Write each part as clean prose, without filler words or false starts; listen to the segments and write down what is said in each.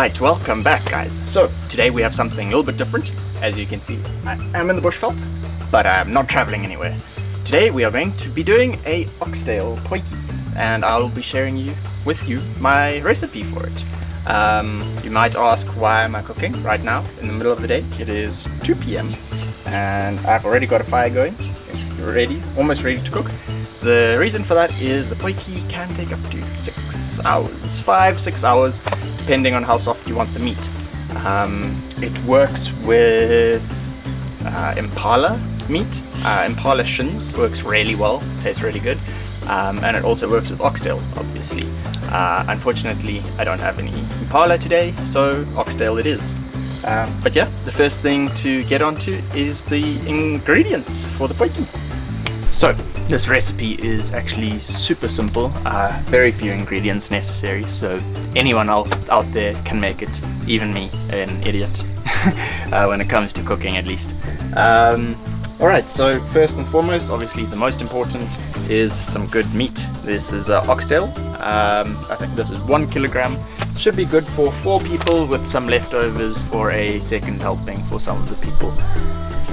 Alright, welcome back guys. So, today we have something a little bit different. As you can see, I am in the bushveld, but I'm not traveling anywhere. Today we are going to be doing a oxtail potjie, and I'll be sharing with you my recipe for it. You might ask, why am I cooking right now in the middle of the day? It is 2 p.m. and I've already got a fire going. It's ready, almost ready to cook. The reason for that is the potjie can take up to 6 hours, 5-6 hours, depending on how soft you want the meat. It works with Impala meat. Impala shins works really well, tastes really good, and it also works with oxtail, obviously. Unfortunately, I don't have any Impala today, so oxtail it is. But yeah, the first thing to get onto is the ingredients for the potjie. So, this recipe is actually super simple, very few ingredients necessary, so anyone out there can make it, even me, an idiot, when it comes to cooking at least. Alright, so first and foremost, obviously the most important is some good meat. This is oxtail. I think this is 1 kilogram. Should be good for 4 people with some leftovers for a second helping for some of the people.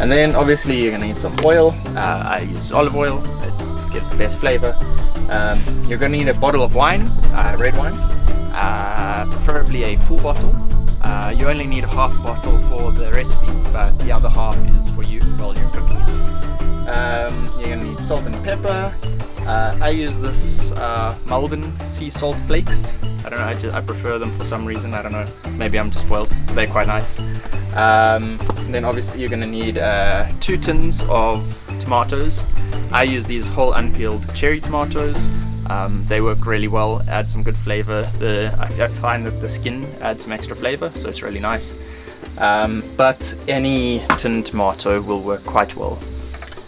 And then obviously you're going to need some oil. I use olive oil, it gives the best flavor. You're going to need a bottle of wine, red wine, preferably a full bottle. You only need half a bottle for the recipe, but the other half is for you while you're cooking it. You're going to need salt and pepper. I use this Malden sea salt flakes. I don't know, I prefer them for some reason, I don't know, maybe I'm just spoiled, they're quite nice. Then obviously you're going to need 2 tins of tomatoes. I use these whole unpeeled cherry tomatoes. They work really well, add some good flavor. I find that the skin adds some extra flavor, so it's really nice. But any tin tomato will work quite well.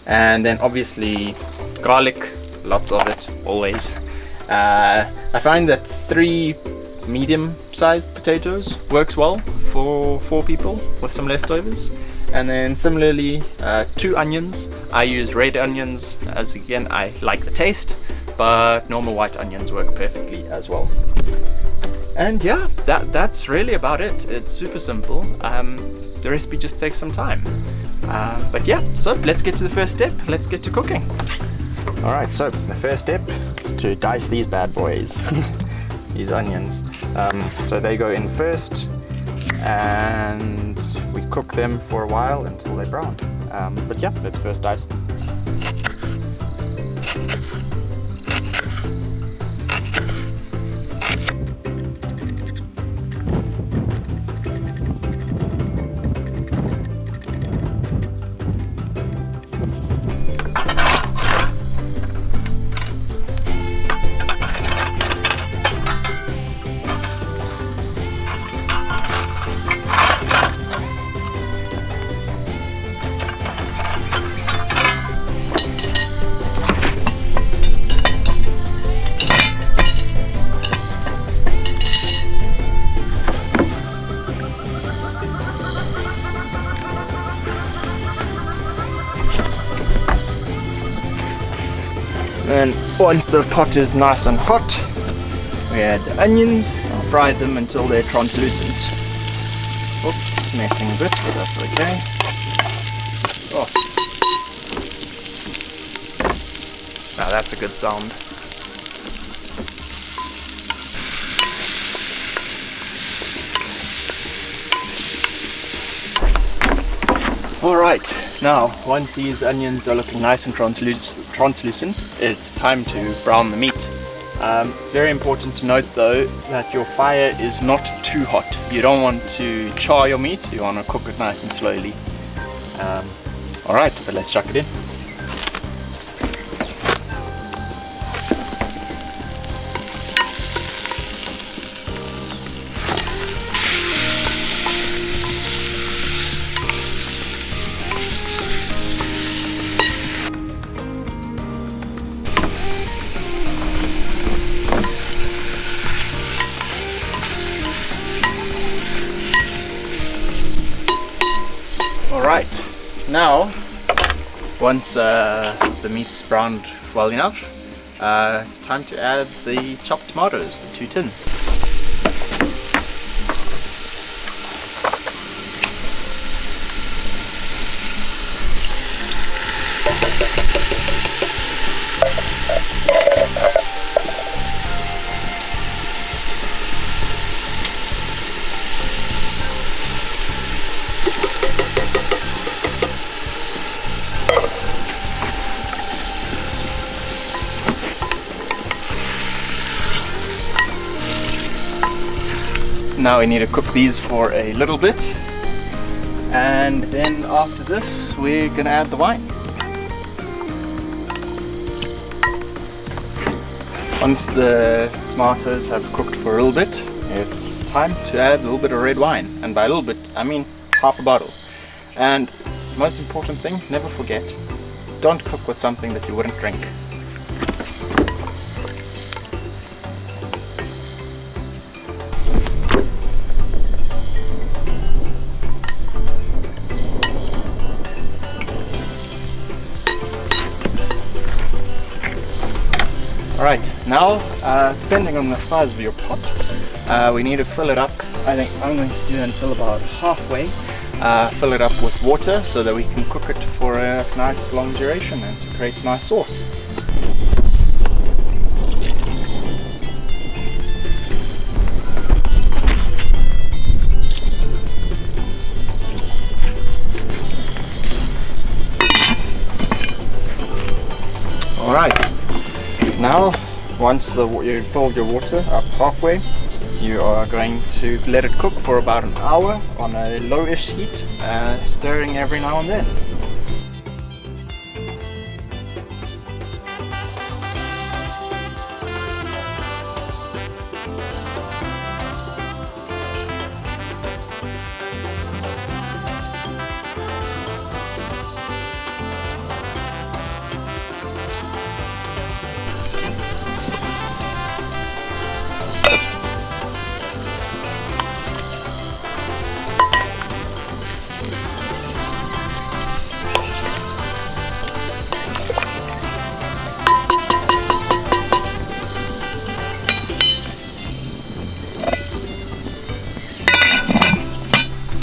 And then obviously garlic, lots of it, always. I find that 3 medium-sized potatoes works well for 4 people with some leftovers. And then similarly 2 onions. I use red onions as, again, I like the taste, but normal white onions work perfectly as well. And yeah, that's really about it. It's super simple. The recipe just takes some time. But yeah, so let's get to the first step. Let's get to cooking. Alright, so the first step is to dice these bad boys. These onions. So they go in first, and we cook them for a while until they're brown. But yeah, let's first dice them. And once the pot is nice and hot, we add the onions and fry them until they're translucent. Oops, messing a bit, but that's okay. Oh. Now that's a good sound. Alright, now once these onions are looking nice and translucent, it's time to brown the meat. It's very important to note though that your fire is not too hot. You don't want to char your meat, you want to cook it nice and slowly. Alright, but let's chuck it in. Alright, now once the meat's browned well enough, it's time to add the chopped tomatoes, the 2 tins. Now we need to cook these for a little bit, and then after this we're gonna add the wine. Once the tomatoes have cooked for a little bit, it's time to add a little bit of red wine, and by a little bit I mean half a bottle. And most important thing, never forget, don't cook with something that you wouldn't drink. Alright, now depending on the size of your pot, we need to fill it up. I think I'm going to do until about halfway. Fill it up with water so that we can cook it for a nice long duration and to create a nice sauce. Alright, now once you've filled your water up halfway, you are going to let it cook for about an hour on a lowish heat, stirring every now and then.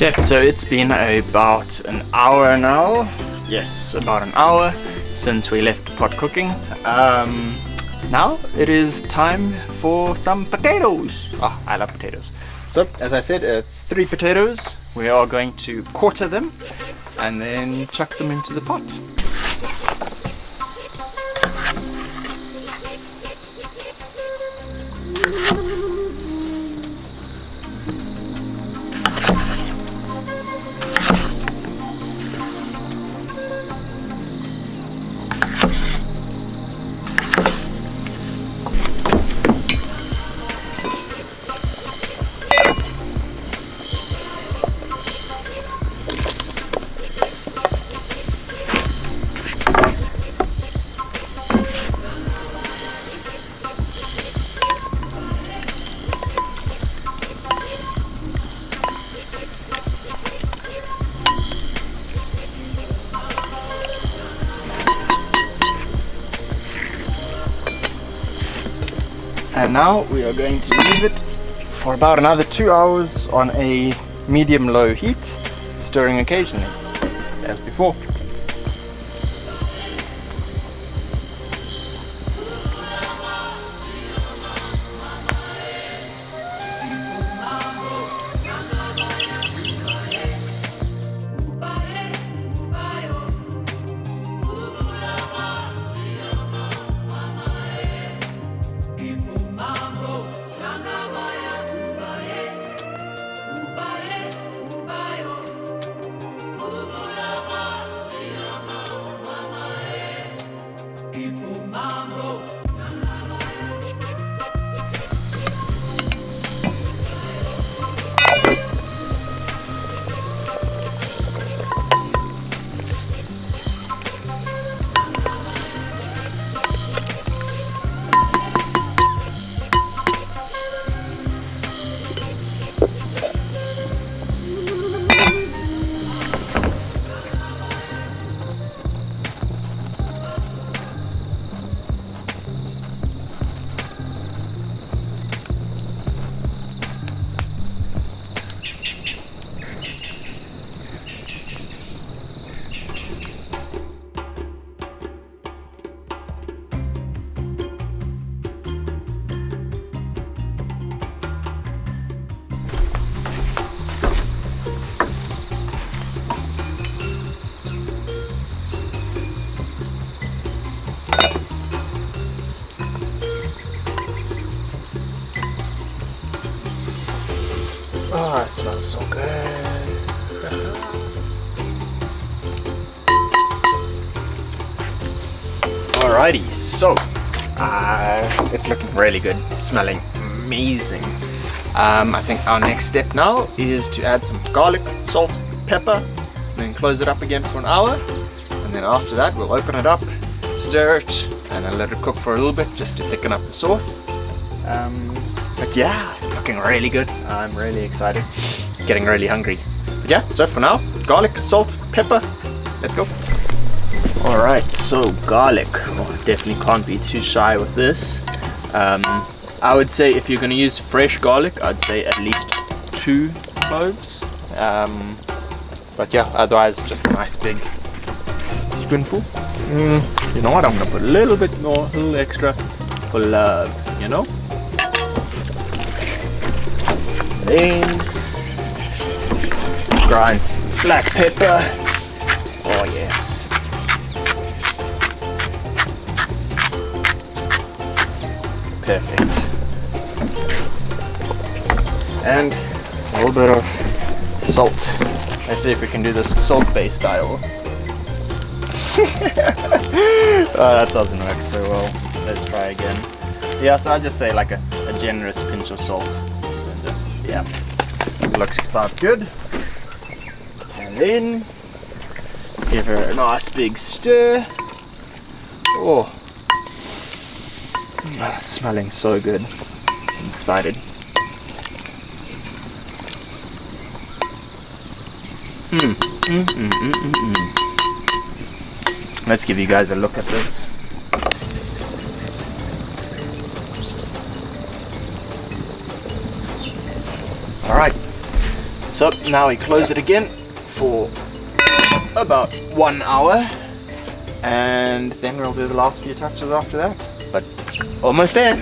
Okay, so it's been about an hour now. Yes, about an hour since we left the pot cooking. Now it is time for some potatoes. Oh, I love potatoes. So, as I said, it's 3 potatoes. We are going to quarter them and then chuck them into the pot. And now we are going to leave it for about another 2 hours on a medium-low heat, stirring occasionally, as before. smells so good. Alrighty, so it's looking really good. It's smelling amazing. I think our next step now is to add some garlic, salt, pepper, and then close it up again for an hour. And then after that, we'll open it up, stir it, and then let it cook for a little bit just to thicken up the sauce. But yeah, looking really good. I'm really excited. Getting really hungry. But yeah, so for now, garlic, salt, pepper. Let's go. Alright, so garlic. Oh, definitely can't be too shy with this. I would say if you're going to use fresh garlic, I'd say at least 2 cloves. But yeah, otherwise just a nice big spoonful. You know what, I'm going to put a little bit more, a little extra for love, you know. Then grind some black pepper. Oh yes. Perfect. And a little bit of salt. Let's see if we can do this salt-based style. That doesn't work so well. Let's try again. Yeah, so I'd just say like a generous pinch of salt. And just, yeah, looks about good. And then give her a nice big stir. Oh, smelling so good. I'm excited. Let's give you guys a look at this. Alright, so now we close it again for about 1 hour, and then we'll do the last few touches after that, but almost there.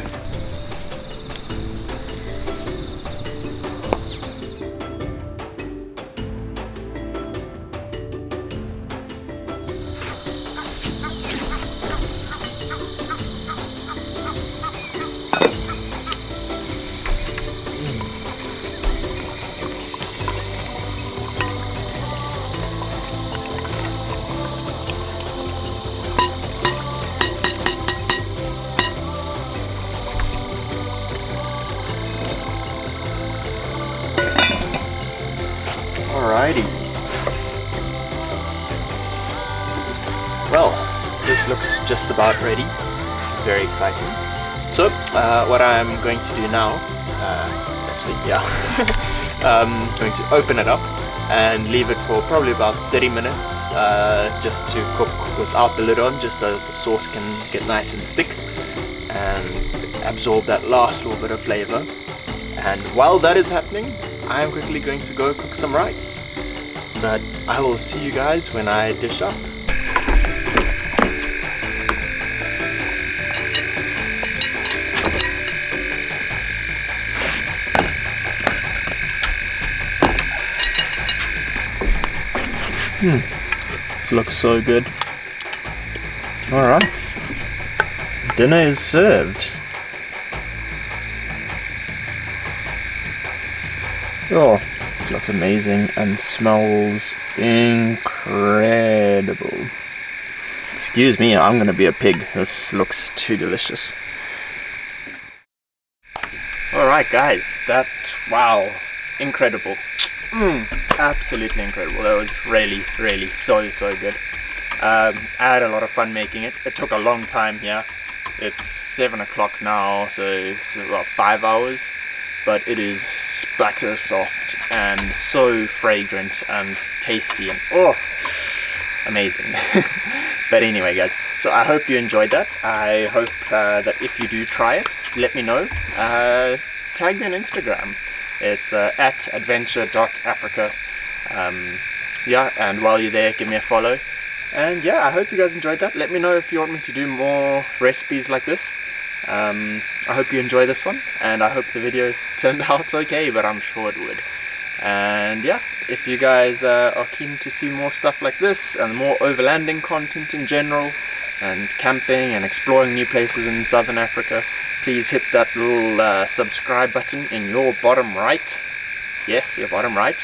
Alrighty. Well, this looks just about ready. Very exciting. So, what I'm going to do now, I'm going to open it up and leave it for probably about 30 minutes just to cook without the lid on, just so that the sauce can get nice and thick and absorb that last little bit of flavor. And while that is happening, I am quickly going to go cook some rice. But I will see you guys when I dish up. This looks so good. Alright. Dinner is served. Oh, this looks amazing and smells incredible. Excuse me, I'm gonna be a pig. This looks too delicious. Alright guys, wow, incredible. Absolutely incredible. That was really so good. I had a lot of fun making it. It took a long time here. It's 7 o'clock now, so it's about 5 hours. But it is butter soft and so fragrant and tasty and oh, amazing. But anyway guys, so I hope you enjoyed that. I hope that if you do try it, let me know. Tag me on Instagram. It's at adventure.africa. Yeah, and while you're there, give me a follow. And yeah, I hope you guys enjoyed that. Let me know if you want me to do more recipes like this. I hope you enjoy this one, and I hope the video turned out okay, but I'm sure it would. And yeah, if you guys are keen to see more stuff like this and more overlanding content in general, and camping and exploring new places in Southern Africa, please hit that little subscribe button in your bottom right. yes, your bottom right,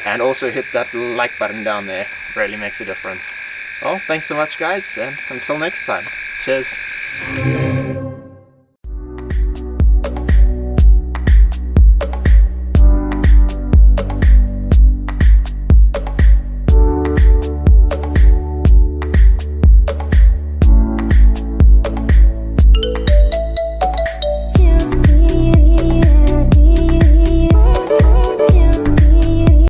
and also hit that like button down there. Really makes a difference. Well, thanks so much guys, and until next time. Cheers.